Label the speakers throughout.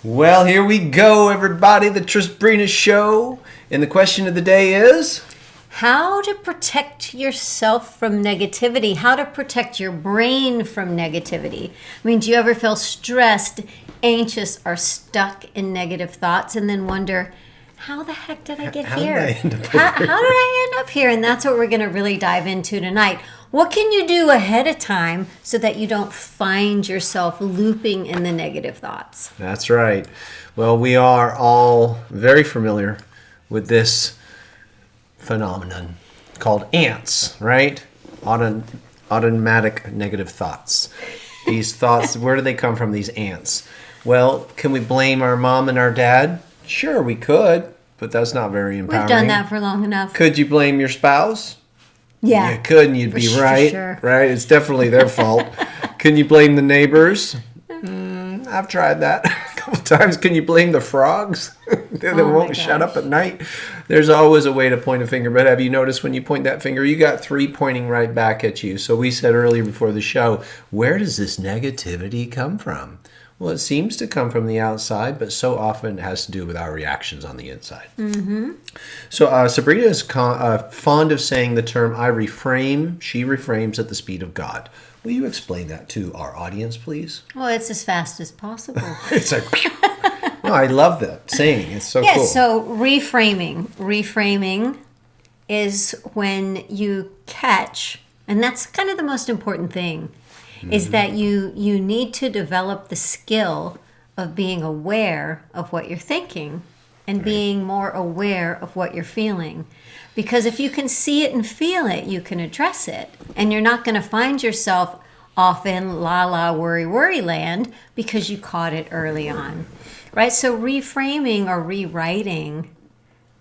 Speaker 1: Well, here we go, everybody. The Trisbrina Show. And the question of the day is...
Speaker 2: How to protect yourself from negativity. How to protect your brain from negativity. I mean, do you ever feel stressed, anxious, or stuck in negative thoughts and then wonder, how the heck did I get here? How did I end up here? And that's what we're going to really dive into tonight. What can you do ahead of time so that you don't find yourself looping in the negative thoughts?
Speaker 1: That's right. Well, we are all very familiar with this phenomenon called ants, right? Automatic negative thoughts. These thoughts, where do they come from, these ants? Well, can we blame our mom and our dad? Sure, we could, but that's not very empowering.
Speaker 2: We've done that for long enough.
Speaker 1: Could you blame your spouse?
Speaker 2: Yeah.
Speaker 1: You could, and you'd be right.
Speaker 2: Sure.
Speaker 1: Right? It's definitely their fault. Can you blame the neighbors? I've tried that a couple times. Can you blame the frogs? They won't shut up at night. There's always a way to point a finger. But have you noticed when you point that finger, you got three pointing right back at you. So we said earlier before the show, where does this negativity come from? Well, it seems to come from the outside, but so often it has to do with our reactions on the inside. Mm-hmm. So Sabrina is fond of saying the term, I reframe. She reframes at the speed of God. Will you explain that to our audience, please?
Speaker 2: Well, it's as fast as possible.
Speaker 1: It's like, no, I love that saying. It's so cool.
Speaker 2: Yeah, so reframing. Reframing is when you catch, and that's kind of the most important thing, is that you need to develop the skill of being aware of what you're thinking and being more aware of what you're feeling. Because if you can see it and feel it, you can address it. And you're not going to find yourself off in worry land because you caught it early on. Right? So reframing or rewriting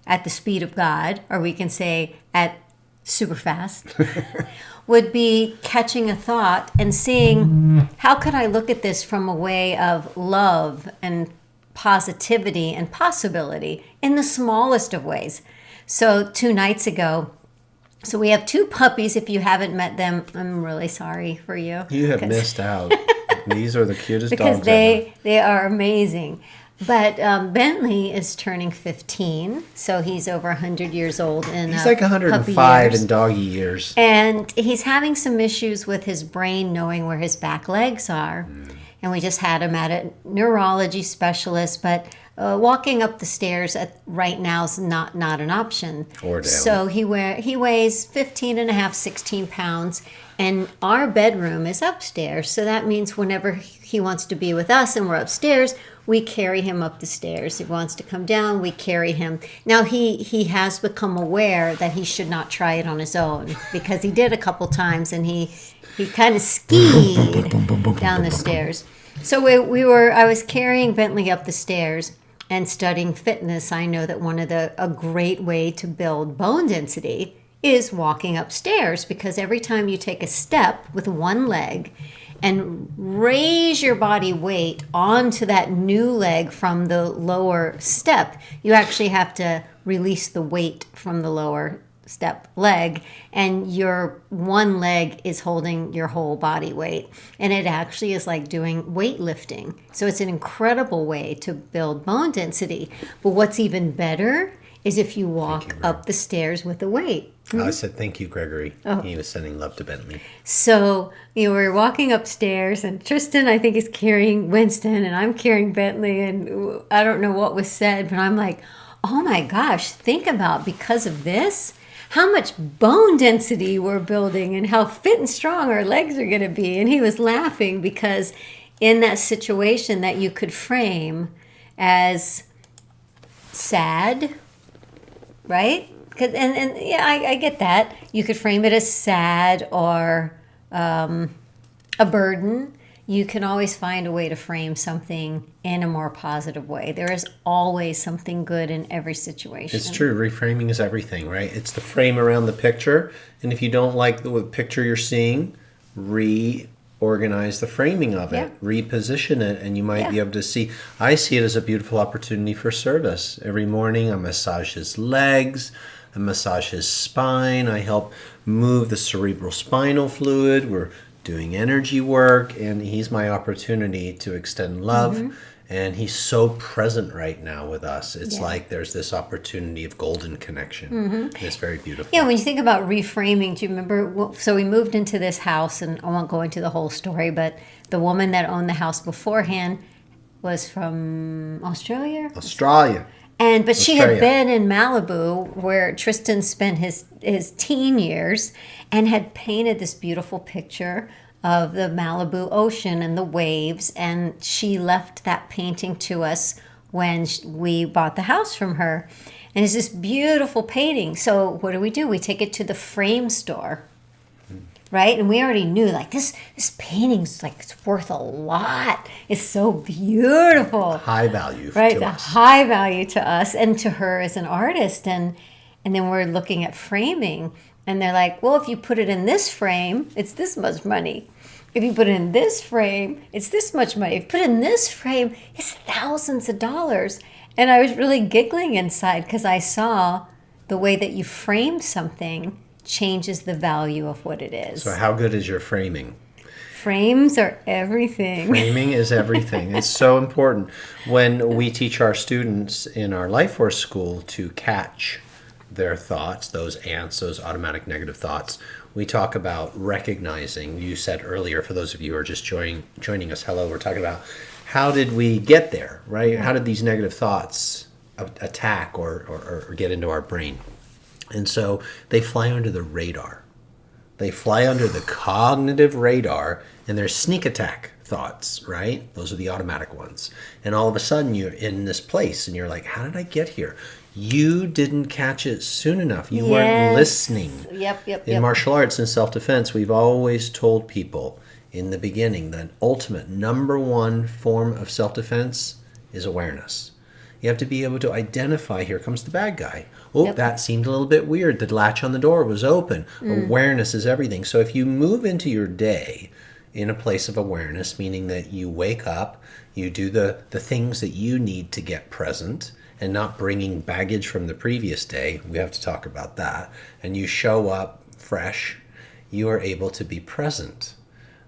Speaker 2: at the speed of God, or we can say at super fast, would be catching a thought and seeing, how could I look at this from a way of love and positivity and possibility in the smallest of ways. So 2 nights ago, so we have 2 puppies. If you haven't met them, I'm really sorry for you.
Speaker 1: You have missed out. These are the cutest
Speaker 2: because
Speaker 1: dogs ever.
Speaker 2: They are amazing. But Bentley is turning 15, so he's over 100 years old.
Speaker 1: He's like 105 in doggy years.
Speaker 2: And he's having some issues with his brain knowing where his back legs are. And we just had him at a neurology specialist, but walking up the stairs right now is not an option.
Speaker 1: Or down.
Speaker 2: So he weighs 15 and a half, 16 pounds, and our bedroom is upstairs. So that means whenever he wants to be with us and we're upstairs, we carry him up the stairs. If he wants to come down, we carry him. Now, he has become aware that he should not try it on his own, because he did a couple times, and he kind of skied down the stairs. So I was carrying Bentley up the stairs and studying fitness. I know that a great way to build bone density is walking upstairs, because every time you take a step with one leg and raise your body weight onto that new leg from the lower step, you actually have to release the weight from the lower step leg, and your one leg is holding your whole body weight. And it actually is like doing weightlifting. So it's an incredible way to build bone density. But what's even better is if you walk up the stairs with a weight.
Speaker 1: I said, thank you, Gregory. Oh. He was sending love to Bentley.
Speaker 2: So we're walking upstairs, and Tristan, I think, is carrying Winston, and I'm carrying Bentley, and I don't know what was said, but I'm like, oh my gosh, think about, because of this, how much bone density we're building and how fit and strong our legs are going to be. And he was laughing, because in that situation that you could frame as sad, right? And yeah, I get that. You could frame it as sad or a burden. You can always find a way to frame something in a more positive way. There is always something good in every situation.
Speaker 1: It's true. Reframing is everything, right? It's the frame around the picture. And if you don't like the picture you're seeing, reorganize the framing of it, reposition it, and you might be able to see. I see it as a beautiful opportunity for service. Every morning I massage his legs, I massage his spine, I help move the cerebral spinal fluid. We're doing energy work, and he's my opportunity to extend love And he's so present right now with us. It's
Speaker 2: Yeah.
Speaker 1: like there's this opportunity of golden connection. And it's very beautiful.
Speaker 2: Yeah, when you think about reframing, do you remember? So we moved into this house, and I won't go into the whole story, but the woman that owned the house beforehand was from Australia.
Speaker 1: Australia.
Speaker 2: But she had
Speaker 1: Australia.
Speaker 2: been in Malibu where Tristan spent his teen years and had painted this beautiful picture of the Malibu ocean and the waves. And she left that painting to us when we bought the house from her. And it's this beautiful painting. So what do? We take it to the frame store. Right? And we already knew, like, this painting's, like, it's worth a lot. It's so beautiful.
Speaker 1: High value
Speaker 2: Right,
Speaker 1: to
Speaker 2: the
Speaker 1: us.
Speaker 2: high value to us and to her as an artist. And then we're looking at framing. And they're like, well, if you put it in this frame, it's this much money. If you put it in this frame, it's this much money. If you put it in this frame, it's thousands of dollars. And I was really giggling inside because I saw the way that you frame something changes the value of what it is.
Speaker 1: So how good is your framing?
Speaker 2: Frames are everything.
Speaker 1: Framing is everything. It's so important. When we teach our students in our Life Force school to catch their thoughts, those ants, those automatic negative thoughts, we talk about recognizing. You said earlier, for those of you who are just joining us, hello, we're talking about how did we get there, right? How did these negative thoughts attack or get into our brain? And so they fly under the radar. They fly under the cognitive radar, and they're sneak attack thoughts, right? Those are the automatic ones. And all of a sudden you're in this place and you're like, how did I get here? You didn't catch it soon enough. You weren't listening.
Speaker 2: Yep.
Speaker 1: In martial arts and self-defense, we've always told people in the beginning that ultimate number one form of self-defense is awareness. You have to be able to identify, here comes the bad guy. Oh, that seemed a little bit weird. The latch on the door was open. Awareness is everything. So if you move into your day in a place of awareness, meaning that you wake up, you do the things that you need to get present and not bringing baggage from the previous day, we have to talk about that, and you show up fresh, you are able to be present.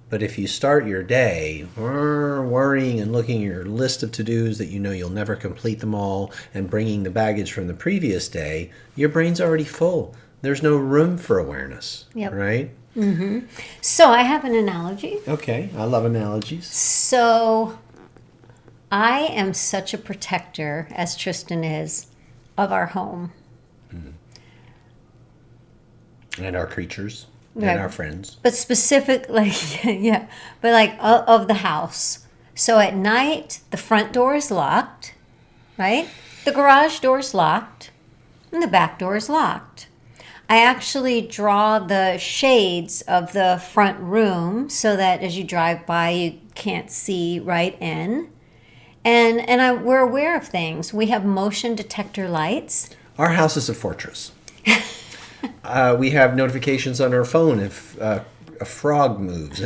Speaker 1: But if you start your day worrying and looking at your list of to-dos that you know you'll never complete them all and bringing the baggage from the previous day, your brain's already full. There's no room for awareness, right?
Speaker 2: Mm-hmm. So I have an analogy.
Speaker 1: Okay, I love analogies.
Speaker 2: So I am such a protector, as Tristan is, of our home.
Speaker 1: And our creatures.
Speaker 2: Right.
Speaker 1: And our friends.
Speaker 2: But specific, but like of the house. So at night, the front door is locked, right? The garage door is locked, and the back door is locked. I actually draw the shades of the front room so that as you drive by, you can't see right in. And we're aware of things. We have motion detector lights.
Speaker 1: Our house is a fortress. We have notifications on our phone if a frog moves.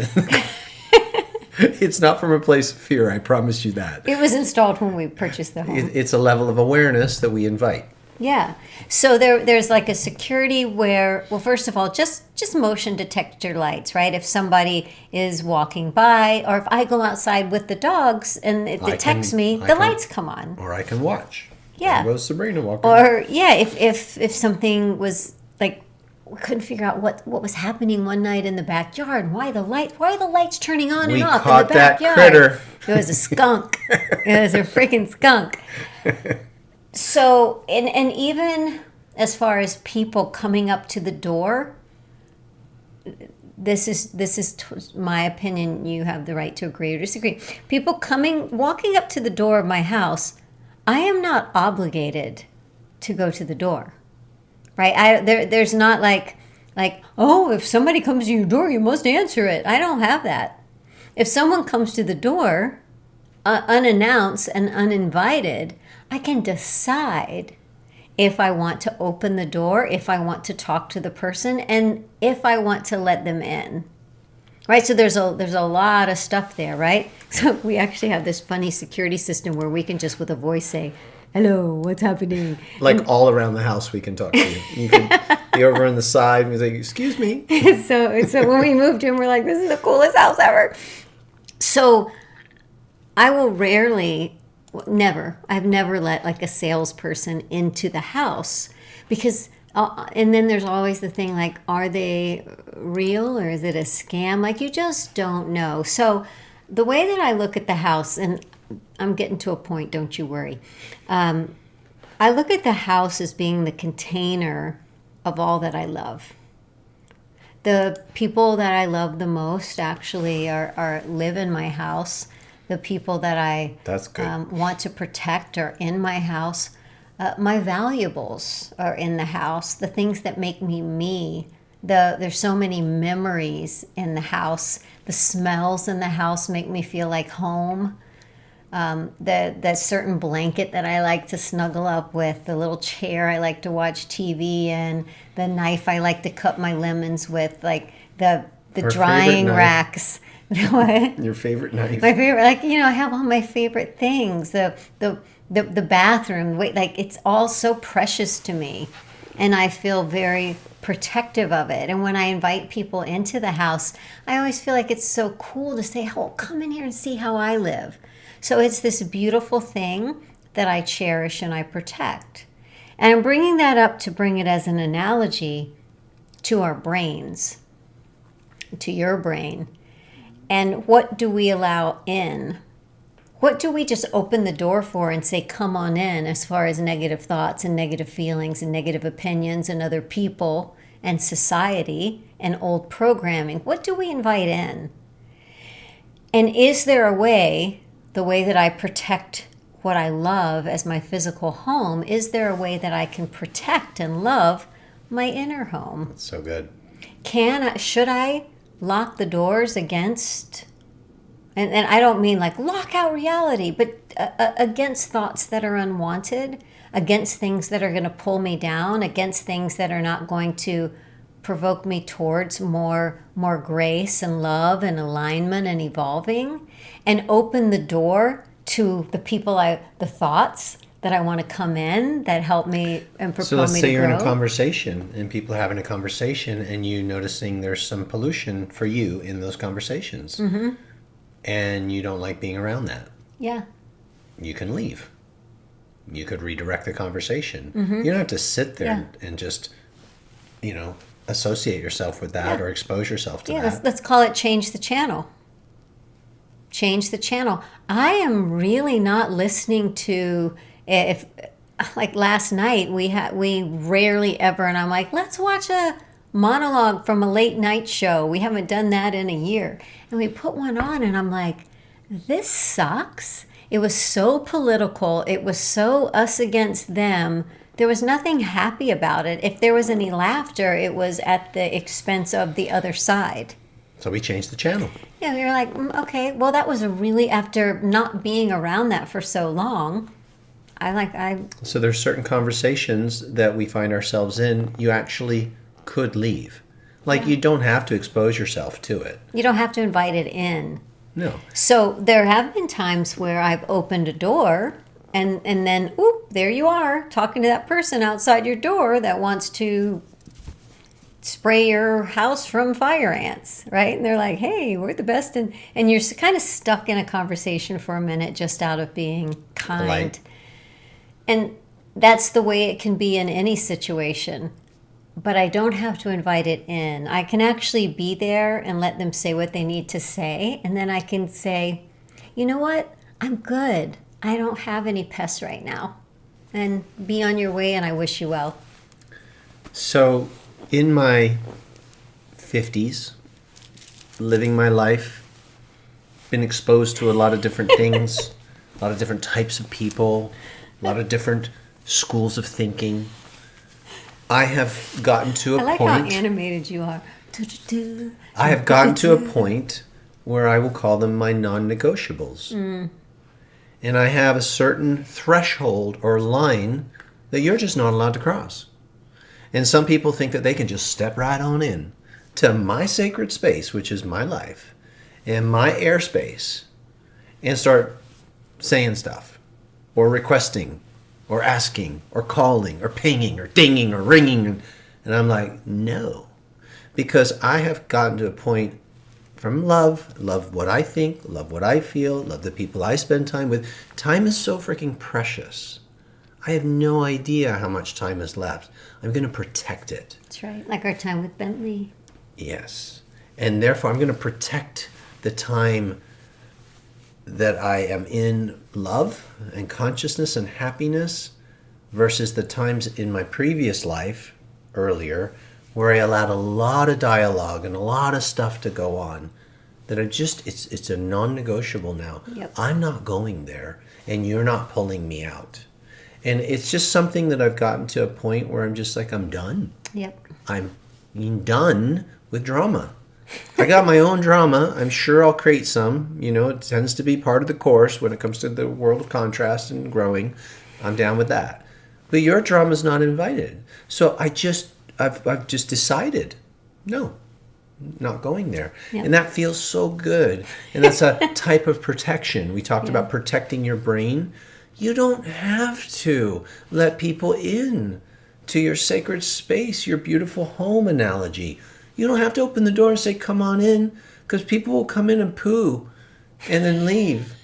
Speaker 1: It's not from a place of fear, I promise you that.
Speaker 2: It was installed when we purchased the home.
Speaker 1: It's a level of awareness that we invite.
Speaker 2: Yeah. So there's like a security where, well, first of all, just motion detector lights, right? If somebody is walking by, or if I go outside with the dogs and it detects me, the lights come on.
Speaker 1: Or I can watch.
Speaker 2: Yeah.
Speaker 1: There goes Sabrina walking.
Speaker 2: Or if something was like, we couldn't figure out what was happening one night in the backyard. Why are the lights turning on and off in the backyard?
Speaker 1: We caught that critter.
Speaker 2: It was a skunk. It was a freaking skunk. So, and even as far as people coming up to the door, this is my opinion. You have the right to agree or disagree. People walking up to the door of my house, I am not obligated to go to the door, right? There's not like, oh, if somebody comes to your door, you must answer it. I don't have that. If someone comes to the door, unannounced and uninvited, I can decide if I want to open the door, if I want to talk to the person, and if I want to let them in. Right? So there's a lot of stuff there, right? So we actually have this funny security system where we can just with a voice say, hello, what's happening?
Speaker 1: Like all around the house we can talk to you. You can be over on the side and be like, excuse me.
Speaker 2: So when we moved in, we're like, this is the coolest house ever. So I will rarely Never. I've never let like a salesperson into the house because, and then there's always the thing like, are they real or is it a scam? Like you just don't know. So the way that I look at the house, and I'm getting to a point, don't you worry. I look at the house as being the container of all that I love. The people that I love the most actually are live in my house. The people that I
Speaker 1: That's good.
Speaker 2: want to protect are in my house. My valuables are in the house. The things that make me me. There's so many memories in the house. The smells in the house make me feel like home. That certain blanket that I like to snuggle up with, the little chair I like to watch TV in, the knife I like to cut my lemons with, like the
Speaker 1: Our
Speaker 2: drying
Speaker 1: favorite knife.
Speaker 2: racks. What?
Speaker 1: Your favorite knife.
Speaker 2: My favorite, like I have all my favorite things. The bathroom, wait, like it's all so precious to me, and I feel very protective of it. And when I invite people into the house, I always feel like it's so cool to say, "Oh, come in here and see how I live." So it's this beautiful thing that I cherish and I protect. And I'm bringing that up to bring it as an analogy to our brains, to your brain. And what do we allow in? What do we just open the door for and say, come on in, as far as negative thoughts and negative feelings and negative opinions and other people and society and old programming? What do we invite in? And is there a way, the way that I protect what I love as my physical home, is there a way that I can protect and love my inner home?
Speaker 1: That's so good.
Speaker 2: Should I lock the doors against, and I don't mean like lock out reality, but against thoughts that are unwanted, against things that are going to pull me down, against things that are not going to provoke me towards more grace and love and alignment and evolving, and open the door to the thoughts that I want to come in that help me and propel
Speaker 1: So let's
Speaker 2: me
Speaker 1: say
Speaker 2: to
Speaker 1: you're in a
Speaker 2: grow.
Speaker 1: conversation and people are having a conversation and you noticing there's some pollution for you in those conversations. Mm-hmm. And you don't like being around that.
Speaker 2: Yeah.
Speaker 1: You can leave. You could redirect the conversation.
Speaker 2: Mm-hmm.
Speaker 1: You don't have to sit there
Speaker 2: Yeah.
Speaker 1: and just, associate yourself with that
Speaker 2: Yeah.
Speaker 1: or expose yourself to
Speaker 2: Yeah,
Speaker 1: that.
Speaker 2: let's call it change the channel. Change the channel. I am really not listening to, if like last night we rarely ever, and I'm like, let's watch a monologue from a late night show. We haven't done that in a year. And we put one on and I'm like, this sucks. It was so political. It was so us against them. There was nothing happy about it. If there was any laughter, it was at the expense of the other side.
Speaker 1: So we changed the channel.
Speaker 2: Yeah, you're like, okay, well, that was after not being around that for so long,
Speaker 1: So there's certain conversations that we find ourselves in, you actually could leave. Like you don't have to expose yourself to it.
Speaker 2: you don't have to invite it in.
Speaker 1: No.
Speaker 2: So there have been times where I've opened a door and then, oop, there you are, talking to that person outside your door that wants to spray your house from fire ants, right? And they're like, hey, we're the best. And you're kind of stuck in a conversation for a minute just out of being kind.
Speaker 1: Polite.
Speaker 2: And that's the way it can be in any situation. But I don't have to invite it in. I can actually be there and let them say what they need to say. And then I can say, you know what? I'm good. I don't have any pests right now. And be on your way, and I wish you well.
Speaker 1: So in my 50s, living my life, been exposed to a lot of different things, a lot of different types of people, a lot of different schools of thinking. I have gotten to a
Speaker 2: I like
Speaker 1: point.
Speaker 2: how animated you are.
Speaker 1: I have gotten to a point where I will call them my non-negotiables. And I have a certain threshold or line that you're just not allowed to cross. And some people think that they can just step right on in to my sacred space, which is my life, and my airspace, and start saying stuff, or requesting, or asking, or calling, or pinging, or dinging, or ringing. And I'm like, no. Because I have gotten to a point from love. Love what I think, love what I feel, love the people I spend time with. Time is so freaking precious. I have no idea how much time is left. I'm going to protect it.
Speaker 2: That's right. Like our time with Bentley.
Speaker 1: Yes. And therefore, I'm going to protect the time that I am in love and consciousness and happiness versus the times in my previous life, earlier, where I allowed a lot of dialogue and a lot of stuff to go on that it's a non-negotiable now.
Speaker 2: Yep.
Speaker 1: I'm not going there, and you're not pulling me out. And it's just something that I've gotten to a point where I'm just like, I'm done.
Speaker 2: Yep.
Speaker 1: I'm done with drama. I got my own drama. I'm sure I'll create some. It tends to be part of the course when it comes to the world of contrast and growing. I'm down with that. But your drama's not invited. So I've just decided, no, not going there.
Speaker 2: Yep.
Speaker 1: And that feels so good. And that's a type of protection. We talked about protecting your brain. You don't have to let people in to your sacred space, your beautiful home analogy. You don't have to open the door and say, come on in, because people will come in and poo and then leave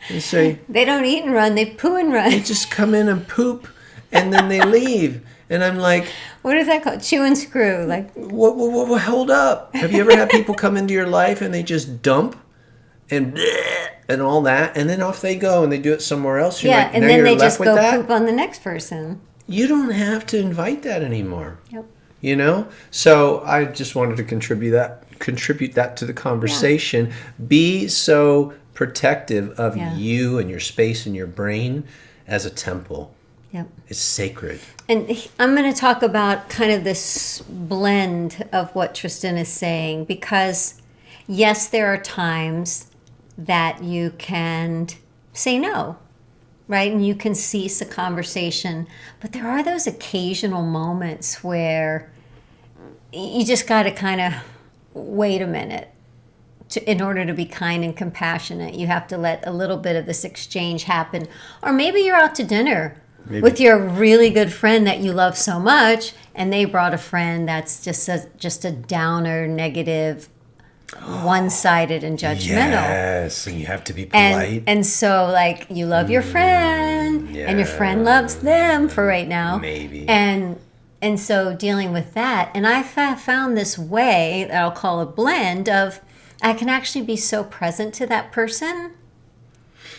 Speaker 1: and say...
Speaker 2: They don't eat and run, they poo and run.
Speaker 1: They just come in and poop and then they leave. And I'm like...
Speaker 2: What is that called? Chew and screw. Like,
Speaker 1: what, hold up. Have you ever had people come into your life and they just dump and all that, and then off they go and they do it somewhere else? You're like,
Speaker 2: and
Speaker 1: now
Speaker 2: then
Speaker 1: you're
Speaker 2: they
Speaker 1: left
Speaker 2: just
Speaker 1: with
Speaker 2: go
Speaker 1: that?
Speaker 2: poop on the next person.
Speaker 1: You don't have to invite that anymore.
Speaker 2: Yep.
Speaker 1: So I just wanted to contribute that to the conversation. Be so protective of you and your space and your brain as a temple.
Speaker 2: Yep.
Speaker 1: It's sacred.
Speaker 2: And I'm going to talk about kind of this blend of what Tristan is saying, because yes, there are times that you can say no, right? And you can cease a conversation, but there are those occasional moments where you just got to kind of wait a minute. In order to be kind and compassionate, you have to let a little bit of this exchange happen. Or maybe you're out to dinner with your really good friend that you love so much, and they brought a friend that's just a downer, negative, one-sided and judgmental.
Speaker 1: Yes, and you have to be polite.
Speaker 2: And so, like, you love your friend, and your friend loves them for right now.
Speaker 1: Maybe.
Speaker 2: And so dealing with that, and I found this way that I'll call a blend of, I can actually be so present to that person,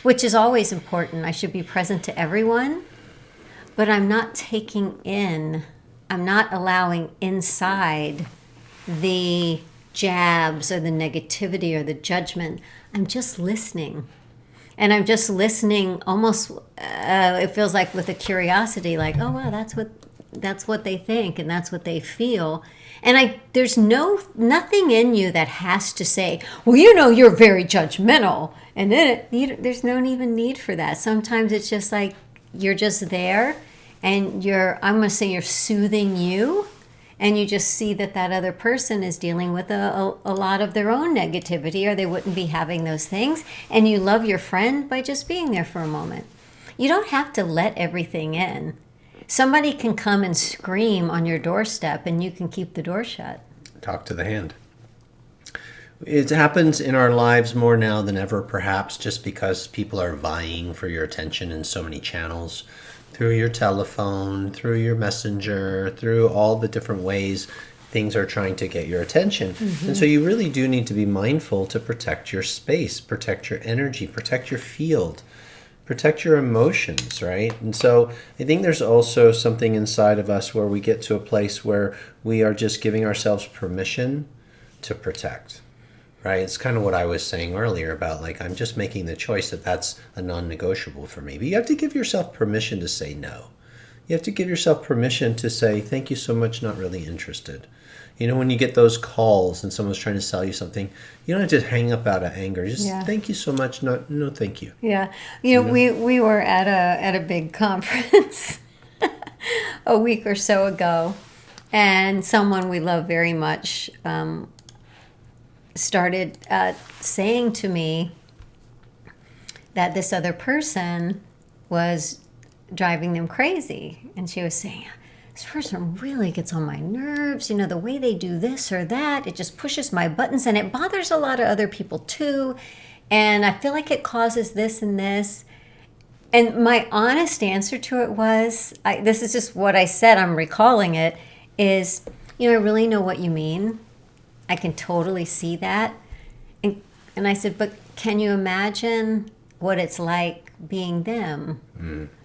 Speaker 2: which is always important. I should be present to everyone, but I'm not I'm not allowing inside the jabs or the negativity or the judgment. I'm just listening. And I'm just listening almost, it feels like with a curiosity, like, oh, wow, that's what they think and that's what they feel. And there's nothing in you that has to say, well, you're very judgmental. And then there's no even need for that. Sometimes it's just like you're just there and I'm going to say you're soothing you. And you just see that other person is dealing with a lot of their own negativity, or they wouldn't be having those things. And you love your friend by just being there for a moment. You don't have to let everything in. Somebody can come and scream on your doorstep and you can keep the door shut.
Speaker 1: Talk to the hand. It happens in our lives more now than ever, perhaps, just because people are vying for your attention in so many channels. Through your telephone, through your messenger, through all the different ways things are trying to get your attention. Mm-hmm. And so you really do need to be mindful to protect your space, protect your energy, protect your field, protect your emotions, right? And so I think there's also something inside of us where we get to a place where we are just giving ourselves permission to protect. Right? It's kind of what I was saying earlier about, like, I'm just making the choice that's a non-negotiable for me. But you have to give yourself permission to say no. You have to give yourself permission to say, thank you so much, not really interested. When you get those calls and someone's trying to sell you something, you don't have to hang up out of anger. Just thank you so much, no thank you.
Speaker 2: Yeah. We were at a big conference a week or so ago, and someone we love very much started saying to me that this other person was driving them crazy. And she was saying, this person really gets on my nerves. You know, the way they do this or that, it just pushes my buttons and it bothers a lot of other people too. And I feel like it causes this and this. And my honest answer to it was, this is just what I said, I'm recalling it, is, you know, I really know what you mean. I can totally see that. And I said, but can you imagine what it's like being them?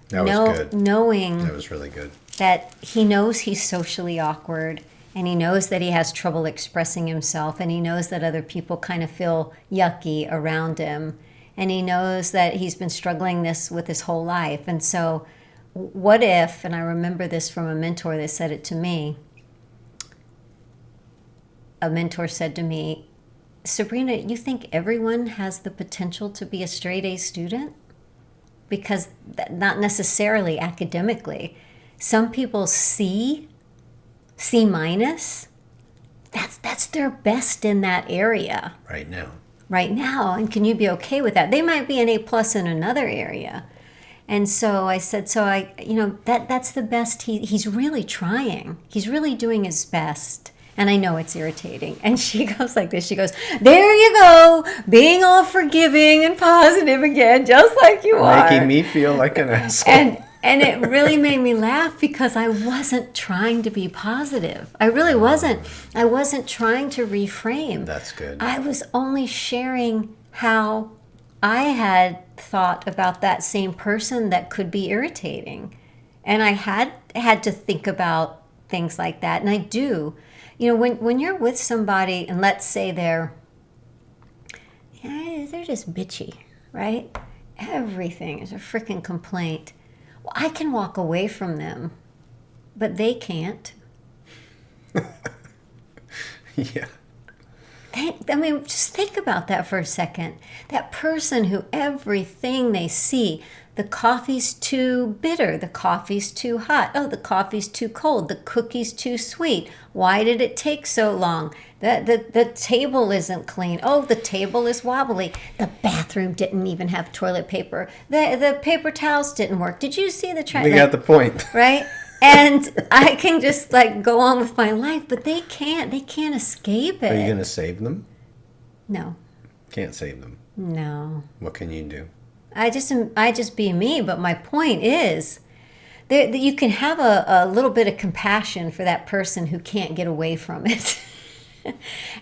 Speaker 1: That was good.
Speaker 2: Knowing
Speaker 1: That was really good.
Speaker 2: that he knows he's socially awkward, and he knows that he has trouble expressing himself, and he knows that other people kind of feel yucky around him, and he knows that he's been struggling with his whole life. And so what if, and I remember this from a mentor that said it to me, a mentor said to me, Sabrina, you think everyone has the potential to be a straight A student? Because not necessarily academically. Some people C minus, that's their best in that area.
Speaker 1: Right now.
Speaker 2: And can you be okay with that? They might be an A plus in another area. And so I said, that's the best. He's really trying. He's really doing his best. And I know it's irritating. And she goes like this. She goes, there you go, being all forgiving and positive again, just like you are.
Speaker 1: Making me feel like an asshole.
Speaker 2: And it really made me laugh because I wasn't trying to be positive. I really wasn't. I wasn't trying to reframe.
Speaker 1: That's good.
Speaker 2: I was only sharing how I had thought about that same person that could be irritating. And I had to think about things like that. And I do. You know, when you're with somebody and let's say they're just bitchy, right? Everything is a freaking complaint. Well, I can walk away from them, but they can't.
Speaker 1: Yeah.
Speaker 2: Just think about that for a second. That person who everything they see, the coffee's too bitter, the coffee's too hot, oh, the coffee's too cold, the cookie's too sweet. Why did it take so long? The table isn't clean. Oh, the table is wobbly. The bathroom didn't even have toilet paper. The paper towels didn't work. Did you see the
Speaker 1: We got the point.
Speaker 2: Right? And I can just go on with my life, but they can't. They can't escape it.
Speaker 1: Are you going to save them?
Speaker 2: No.
Speaker 1: Can't save them.
Speaker 2: No.
Speaker 1: What can you do?
Speaker 2: I just be me, but my point is that you can have a little bit of compassion for that person who can't get away from it.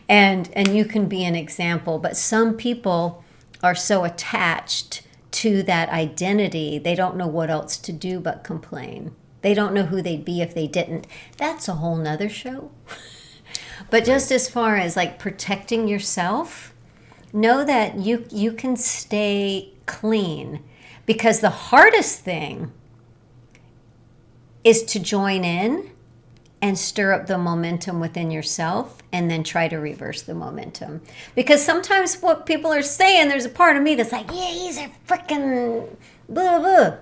Speaker 2: and you can be an example, but some people are so attached to that identity, they don't know what else to do but complain. They don't know who they'd be if they didn't. That's a whole nother show. But just as far as protecting yourself, know that you can stay clean, because the hardest thing is to join in and stir up the momentum within yourself and then try to reverse the momentum. Because sometimes what people are saying, there's a part of me that's like, yeah, he's a freaking blah, blah.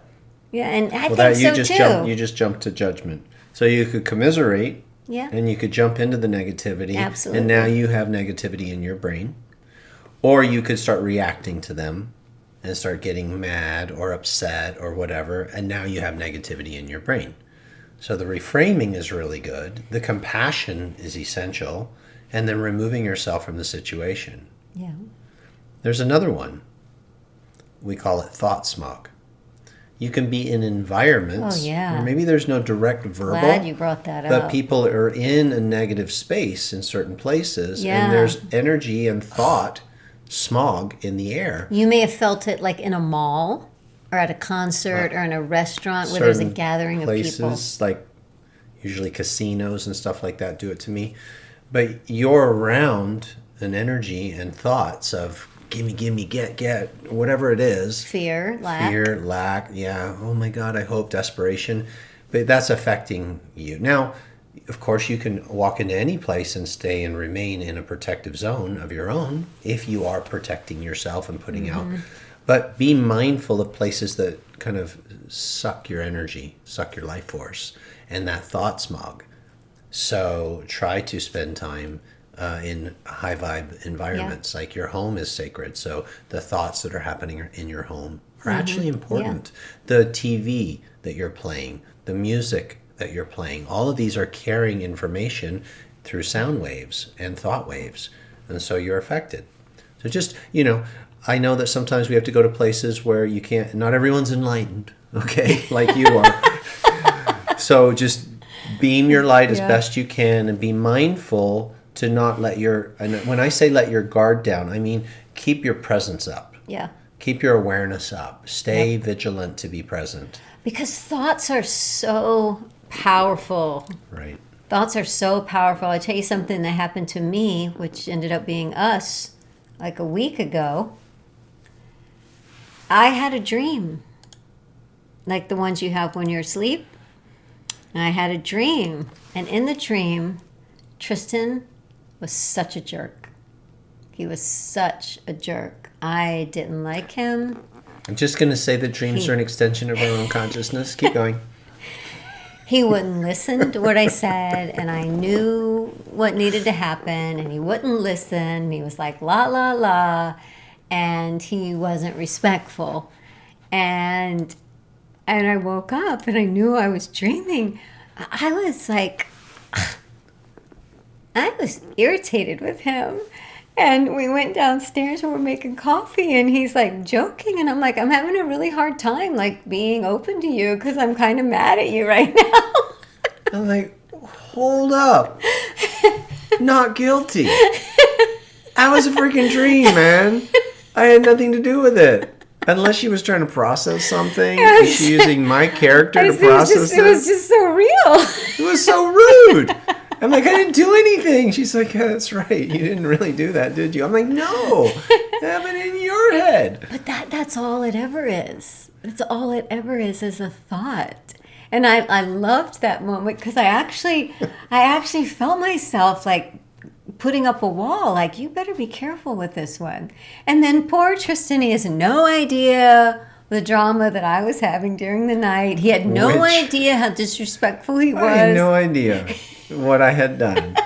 Speaker 2: Yeah, and I think so too.
Speaker 1: You just jumped to judgment. So you could commiserate,
Speaker 2: yeah,
Speaker 1: and you could jump into the negativity.
Speaker 2: Absolutely.
Speaker 1: And now you have negativity in your brain. Or you could start reacting to them and start getting mad or upset or whatever, and now you have negativity in your brain. So the reframing is really good. The compassion is essential, and then removing yourself from the situation.
Speaker 2: Yeah.
Speaker 1: There's another one. We call it thought smog. You can be in environments where maybe there's no direct verbal.
Speaker 2: Glad you brought that up.
Speaker 1: But people are in a negative space in certain places, and there's energy and thought smog in the air.
Speaker 2: You may have felt it in a mall or at a concert or in a restaurant where there's a gathering of people.
Speaker 1: Places like usually casinos and stuff like that do it to me. But you're around an energy and thoughts of gimme, get, whatever it is.
Speaker 2: Fear, lack,
Speaker 1: yeah. Oh my God, I hope, desperation. But that's affecting you. Now, of course, you can walk into any place and stay and remain in a protective zone of your own if you are protecting yourself and putting out. But be mindful of places that kind of suck your energy, suck your life force, and that thought smog. So try to spend time in high vibe environments. Like your home is sacred. So the thoughts that are happening in your home are actually important. The TV that you're playing, the music that you're playing. All of these are carrying information through sound waves and thought waves. And so you're affected. So just, I know that sometimes we have to go to places where you can't, not everyone's enlightened, okay, like you are. So just beam your light as best you can and be mindful to not let and when I say let your guard down, I mean keep your presence up.
Speaker 2: Yeah.
Speaker 1: Keep your awareness up. Stay vigilant to be present.
Speaker 2: Because thoughts are so powerful.
Speaker 1: Right.
Speaker 2: Thoughts are so powerful. I'll tell you something that happened to me, which ended up being us, like a week ago. I had a dream, like the ones you have when you're asleep. And I had a dream. And in the dream, Tristan was such a jerk. He was such a jerk. I didn't like him.
Speaker 1: I'm just going to say that dreams are an extension of our own consciousness. Keep going.
Speaker 2: He wouldn't listen to what I said, and I knew what needed to happen, and he wouldn't listen. He was like, la, la, la, and he wasn't respectful. And I woke up, and I knew I was dreaming. I was like, I was irritated with him. And we went downstairs and we're making coffee and he's like joking. And I'm like, I'm having a really hard time like being open to you because I'm kind of mad at you right now.
Speaker 1: I'm like, hold up. Not guilty. That was a freaking dream, man. I had nothing to do with it. Unless she was trying to process something. Was she using my character to process it?
Speaker 2: It was just so real.
Speaker 1: It was so rude. I'm like, I didn't do anything. She's like, yeah, that's right. You didn't really do that, did you? I'm like, no. It happened in your head.
Speaker 2: But that's all it ever is. That's all it ever is a thought. And I loved that moment because I actually felt myself like putting up a wall. Like, you better be careful with this one. And then poor Tristan, he has no idea the drama that I was having during the night. He had no idea how disrespectful he was.
Speaker 1: I had no idea what I had done.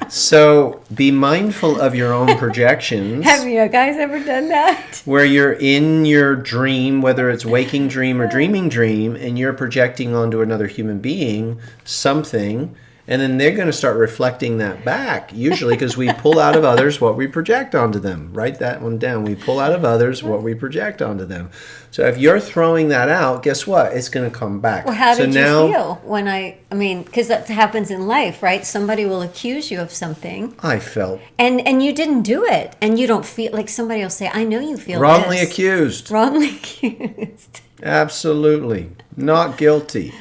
Speaker 1: So be mindful of your own projections.
Speaker 2: Have you guys ever done that?
Speaker 1: Where you're in your dream, whether it's waking dream or dreaming dream, and you're projecting onto another human being something, and then they're going to start reflecting that back, usually because we pull out of others what we project onto them. Write that one down. We pull out of others what we project onto them. So if you're throwing that out, guess what? It's going to come back.
Speaker 2: Well, how did you feel when I mean, because that happens in life, right? Somebody will accuse you of something.
Speaker 1: I felt.
Speaker 2: And you didn't do it. And you don't feel, like somebody will say, I know you feel
Speaker 1: wrongly
Speaker 2: this.
Speaker 1: accused.
Speaker 2: Wrongly accused.
Speaker 1: Absolutely. Not guilty.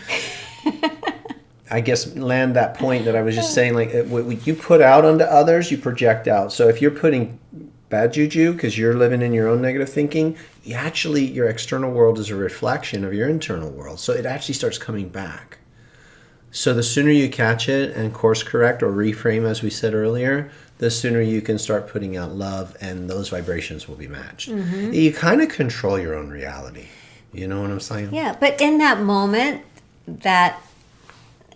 Speaker 1: I guess land that point that I was just saying, like what you put out onto others, you project out. So if you're putting bad juju because you're living in your own negative thinking, your external world is a reflection of your internal world. So it actually starts coming back. So the sooner you catch it and course correct or reframe, as we said earlier, the sooner you can start putting out love and those vibrations will be matched. Mm-hmm. You kind of control your own reality. You know what I'm saying?
Speaker 2: Yeah, but in that moment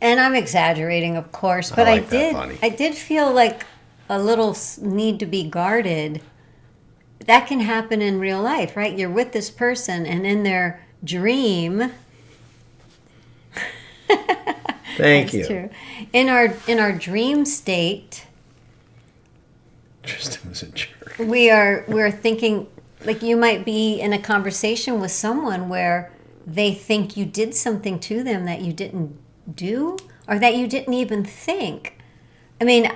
Speaker 2: and I'm exaggerating, of course, but I did feel like a little need to be guarded. That can happen in real life, right? You're with this person, and in their dream.
Speaker 1: Thank you.
Speaker 2: True. In our dream state,
Speaker 1: Tristan was a jerk.
Speaker 2: We're thinking like you might be in a conversation with someone where they think you did something to them that you didn't do or that you didn't even think. I mean,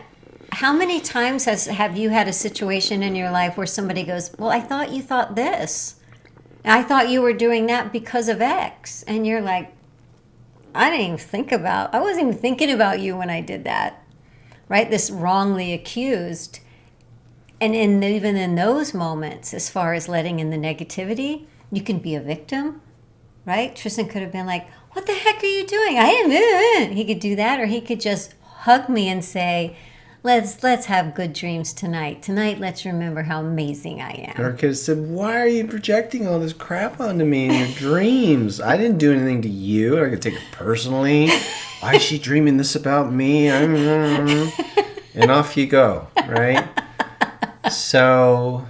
Speaker 2: how many times have you had a situation in your life where somebody goes, well, I thought you thought this. I thought you were doing that because of X. And you're like, I wasn't even thinking about you when I did that. Right? This wrongly accused. And even in those moments, as far as letting in the negativity, you can be a victim. Right? Tristan could have been like, what the heck are you doing? He could do that, or he could just hug me and say, let's have good dreams tonight. Tonight, let's remember how amazing I am.
Speaker 1: Or could have said, why are you projecting all this crap onto me in your dreams? I didn't do anything to you. I could take it personally. Why is she dreaming this about me? And off you go, right? So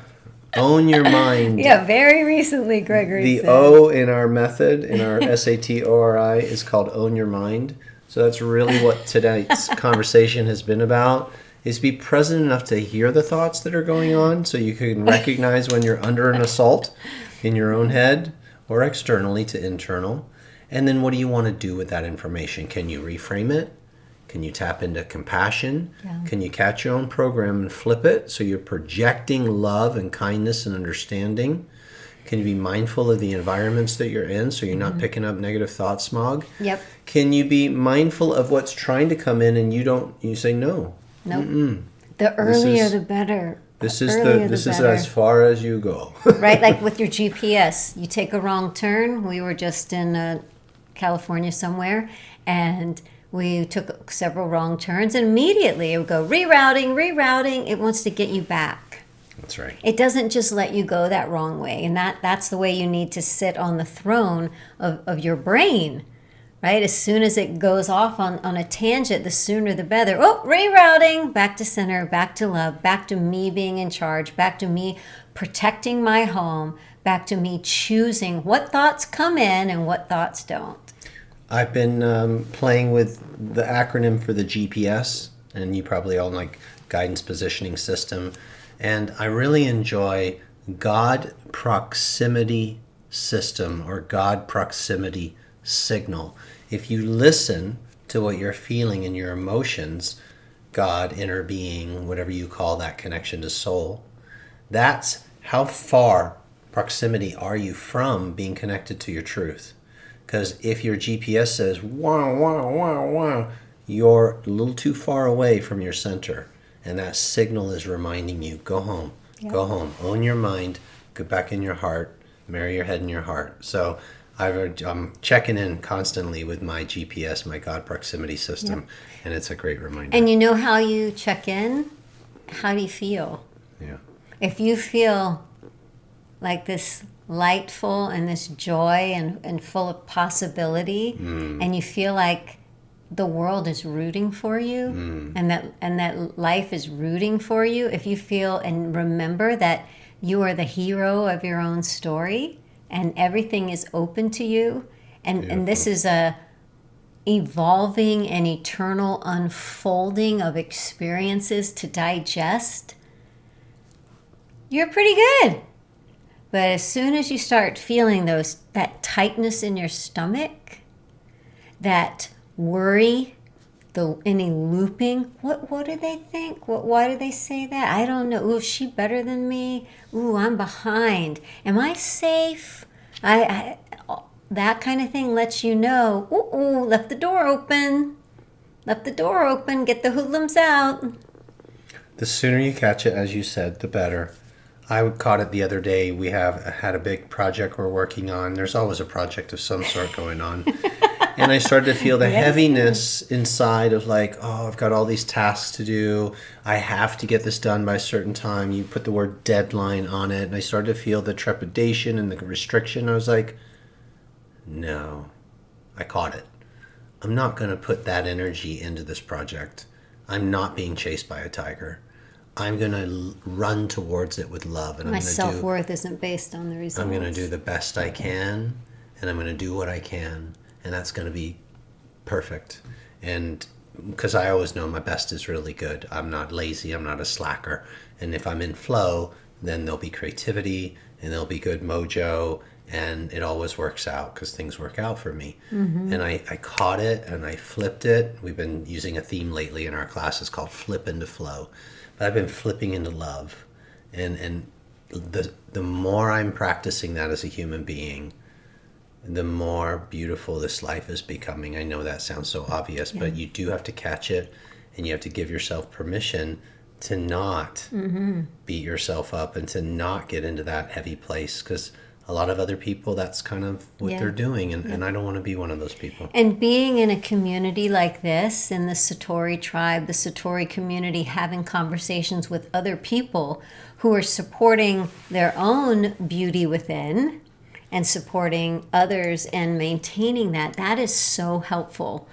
Speaker 1: own your mind.
Speaker 2: Yeah, very recently, Gregory
Speaker 1: The
Speaker 2: said.
Speaker 1: O in our method, in our SATORI, is called own your mind. So that's really what tonight's conversation has been about, is be present enough to hear the thoughts that are going on so you can recognize when you're under an assault in your own head or externally to internal. And then what do you want to do with that information? Can you reframe it? Can you tap into compassion?
Speaker 2: Yeah.
Speaker 1: Can you catch your own program and flip it so you're projecting love and kindness and understanding? Can you be mindful of the environments that you're in so you're not picking up negative thought smog?
Speaker 2: Yep.
Speaker 1: Can you be mindful of what's trying to come in and you say no?
Speaker 2: Nope. The earlier the better.
Speaker 1: This is as far as you go.
Speaker 2: Right? Like with your GPS, you take a wrong turn. We were just in California somewhere, and we took several wrong turns, and immediately it would go rerouting. It wants to get you back.
Speaker 1: That's right.
Speaker 2: It doesn't just let you go that wrong way. And that's the way you need to sit on the throne of your brain, right? As soon as it goes off on a tangent, the sooner the better. Oh, rerouting, back to center, back to love, back to me being in charge, back to me protecting my home, back to me choosing what thoughts come in and what thoughts don't.
Speaker 1: I've been playing with the acronym for the GPS, and you probably all like guidance positioning system. And I really enjoy God proximity system or God proximity signal. If you listen to what you're feeling in your emotions, God, inner being, whatever you call that connection to soul, that's how far proximity are you from being connected to your truth. Because if your GPS says, wow, wow, wow, wow, you're a little too far away from your center. And that signal is reminding you, go home, go home, own your mind, get back in your heart, marry your head in your heart. So I'm checking in constantly with my GPS, my God proximity system, and it's a great reminder.
Speaker 2: And you know how you check in? How do you feel?
Speaker 1: Yeah.
Speaker 2: If you feel like this lightful and this joy and full of possibility, and you feel like the world is rooting for you, and that life is rooting for you, if you feel and remember that you are the hero of your own story and everything is open to you, and this is a evolving and eternal unfolding of experiences to digest, you're pretty good. But as soon as you start feeling that tightness in your stomach, that worry, any looping, what do they think? Why do they say that? I don't know. Ooh, is she better than me? Ooh, I'm behind. Am I safe? That kind of thing lets you know, ooh, left the door open. Get the hoodlums out.
Speaker 1: The sooner you catch it, as you said, the better. I caught it the other day. We had a big project we're working on. There's always a project of some sort going on. And I started to feel the heaviness inside of like, oh, I've got all these tasks to do. I have to get this done by a certain time. You put the word deadline on it. And I started to feel the trepidation and the restriction. I was like, no, I caught it. I'm not going to put that energy into this project. I'm not being chased by a tiger. I'm going to run towards it with love. And
Speaker 2: my self-worth isn't based on the results.
Speaker 1: I'm going to do the best I can, and I'm going to do what I can, and that's going to be perfect. And because I always know my best is really good. I'm not lazy. I'm not a slacker. And if I'm in flow, then there'll be creativity, and there'll be good mojo, and it always works out because things work out for me. And I caught it, and I flipped it. We've been using a theme lately in our classes called Flip into Flow. But I've been flipping into love, and the more I'm practicing that as a human being, the more beautiful this life is becoming. I know that sounds so obvious, but you do have to catch it, and you have to give yourself permission to not beat yourself up and to not get into that heavy place, because a lot of other people, that's kind of what they're doing, and I don't want to be one of those people.
Speaker 2: And being in a community like this, in the Satori tribe, the Satori community, having conversations with other people who are supporting their own beauty within and supporting others and maintaining that is so helpful.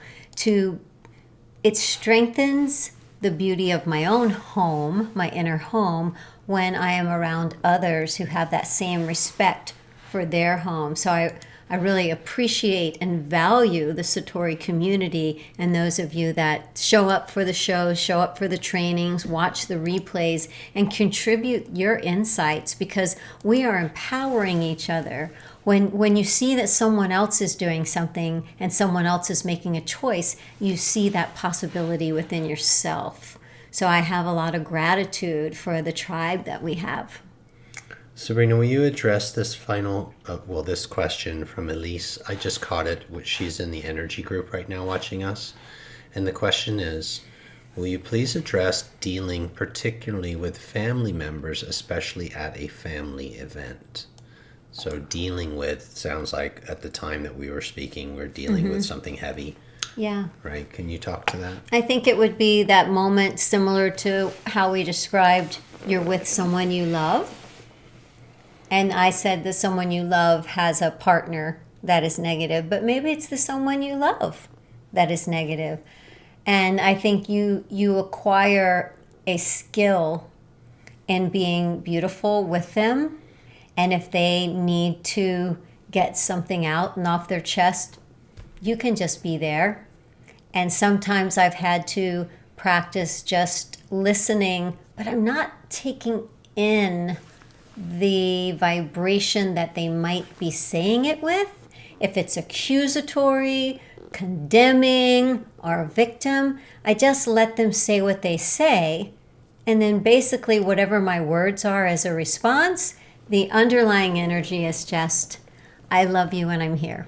Speaker 2: It strengthens the beauty of my own home, my inner home, when I am around others who have that same respect for their home. So I really appreciate and value the Satori community and those of you that show up for the shows, show up for the trainings, watch the replays, and contribute your insights, because we are empowering each other. When you see that someone else is doing something and someone else is making a choice, you see that possibility within yourself. So I have a lot of gratitude for the tribe that we have.
Speaker 1: Sabrina, will you address this this question from Elise? I just caught it. She's in the energy group right now watching us. And the question is, will you please address dealing particularly with family members, especially at a family event? So dealing with sounds like at the time that we were speaking, we're dealing with something heavy.
Speaker 2: Yeah.
Speaker 1: Right? Can you talk to that?
Speaker 2: I think it would be that moment similar to how we described you're with someone you love. And I said that someone you love has a partner that is negative, but maybe it's the someone you love that is negative. And I think you acquire a skill in being beautiful with them. And if they need to get something out and off their chest, you can just be there. And sometimes I've had to practice just listening, but I'm not taking in the vibration that they might be saying it with. If it's accusatory, condemning, or victim, I just let them say what they say. And then basically whatever my words are as a response, the underlying energy is just, I love you and I'm here.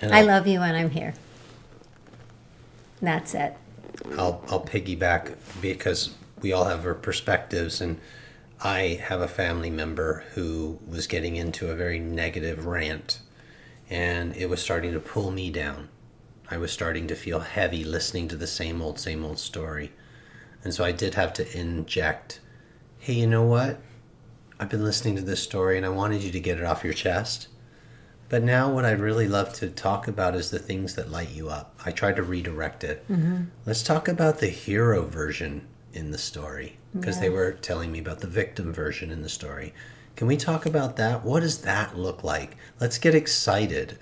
Speaker 2: I love you and I'm here. That's it.
Speaker 1: I'll piggyback because we all have our perspectives, and I have a family member who was getting into a very negative rant, and it was starting to pull me down. I was starting to feel heavy listening to the same old story. And so I did have to inject, hey, you know what? I've been listening to this story and I wanted you to get it off your chest. But now what I'd really love to talk about is the things that light you up. I tried to redirect it. Mm-hmm. Let's talk about the hero version in the story, because they were telling me about the victim version in the story. Can we talk about that? What does that look like? Let's get excited.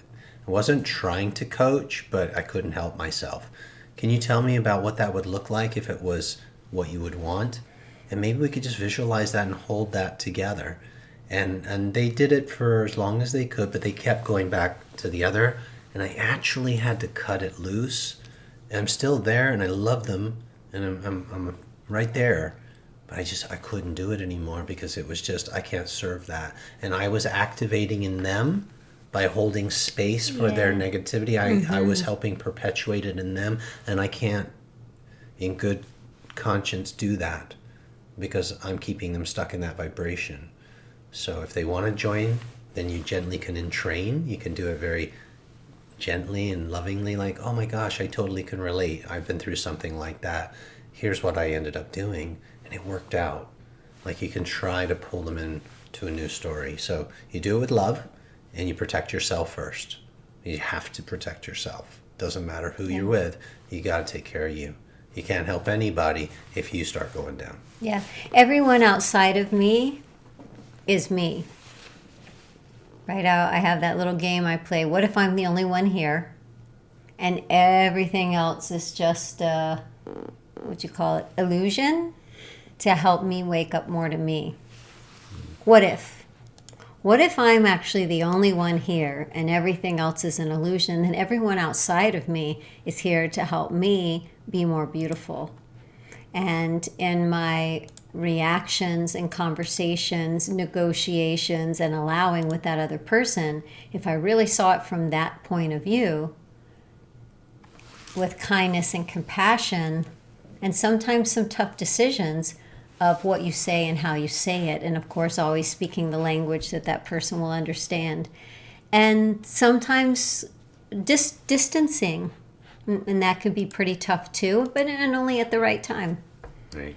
Speaker 1: I wasn't trying to coach, but I couldn't help myself. Can you tell me about what that would look like if it was what you would want? And maybe we could just visualize that and hold that together. And they did it for as long as they could, but they kept going back to the other. And I actually had to cut it loose. And I'm still there, and I love them, and I'm right there. But I couldn't do it anymore, because it was just, I can't serve that. And I was activating in them by holding space for their negativity. I was helping perpetuate it in them, and I can't, in good conscience, do that, because I'm keeping them stuck in that vibration. So if they want to join, then you gently can entrain. You can do it very gently and lovingly, like, oh my gosh, I totally can relate. I've been through something like that. Here's what I ended up doing, and it worked out. Like, you can try to pull them in to a new story. So you do it with love, and you protect yourself first. You have to protect yourself. Doesn't matter who you're with. You got to take care of you. You can't help anybody if you start going down.
Speaker 2: Yeah. Everyone outside of me is me. Right? I have that little game I play. What if I'm the only one here? And everything else is just, illusion to help me wake up more to me. What if? What if I'm actually the only one here and everything else is an illusion, and everyone outside of me is here to help me be more beautiful? And in my reactions and conversations, negotiations, and allowing with that other person, if I really saw it from that point of view, with kindness and compassion, and sometimes some tough decisions of what you say and how you say it, and of course always speaking the language that that person will understand, and sometimes distancing, and that could be pretty tough too, but and only at the right time.
Speaker 1: Right.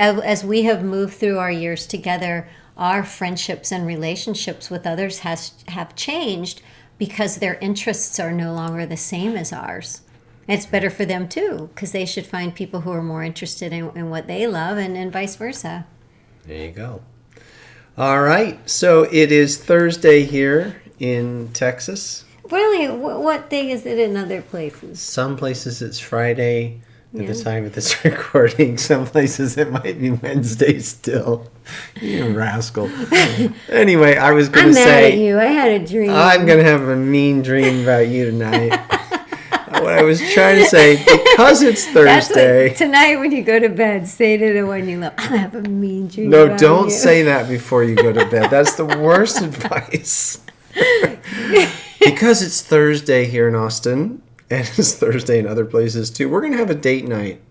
Speaker 2: As we have moved through our years together, our friendships and relationships with others have changed because their interests are no longer the same as ours. It's better for them too, because they should find people who are more interested in what they love, and vice versa.
Speaker 1: There you go. All right. So it is Thursday here, in Texas.
Speaker 2: Really, what day is it in other places?
Speaker 1: Some places it's Friday at the time of this recording. Some places it might be Wednesday still. You rascal. Anyway, I was going to say...
Speaker 2: I'm mad at you. I had a dream.
Speaker 1: I'm going to have a mean dream about you tonight. What I was trying to say, because it's Thursday...
Speaker 2: Tonight when you go to bed, say to the one you love, I'm going to have a mean dream
Speaker 1: No,
Speaker 2: about
Speaker 1: don't
Speaker 2: you.
Speaker 1: say that before you go to bed. That's the worst advice. Because it's Thursday here in Austin, and it's Thursday in other places too, we're going to have a date night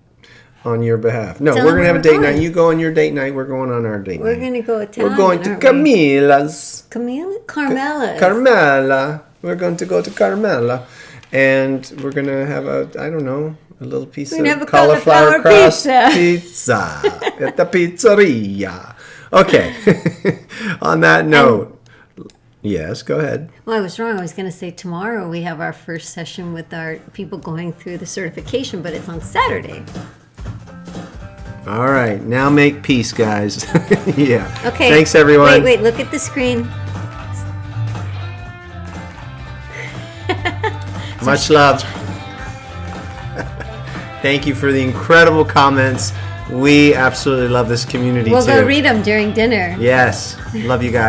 Speaker 1: on your behalf. No, we're going to have a date night. You go on your date night. We're going on our date night.
Speaker 2: We're going to go Italian,
Speaker 1: We're going to Camilla's.
Speaker 2: Carmela's.
Speaker 1: Carmela. We're going to go to Carmela. And we're going to have a little piece of cauliflower crust pizza at the pizzeria. Okay. On that note. Yes, go ahead.
Speaker 2: Well, I was wrong. I was going to say tomorrow we have our first session with our people going through the certification, but it's on Saturday.
Speaker 1: All right. Now make peace, guys. Yeah.
Speaker 2: Okay.
Speaker 1: Thanks, everyone.
Speaker 2: Wait. Look at the screen.
Speaker 1: Much love. Thank you for the incredible comments. We absolutely love this community,
Speaker 2: We'll
Speaker 1: too.
Speaker 2: go read them during dinner.
Speaker 1: Yes. Love you guys.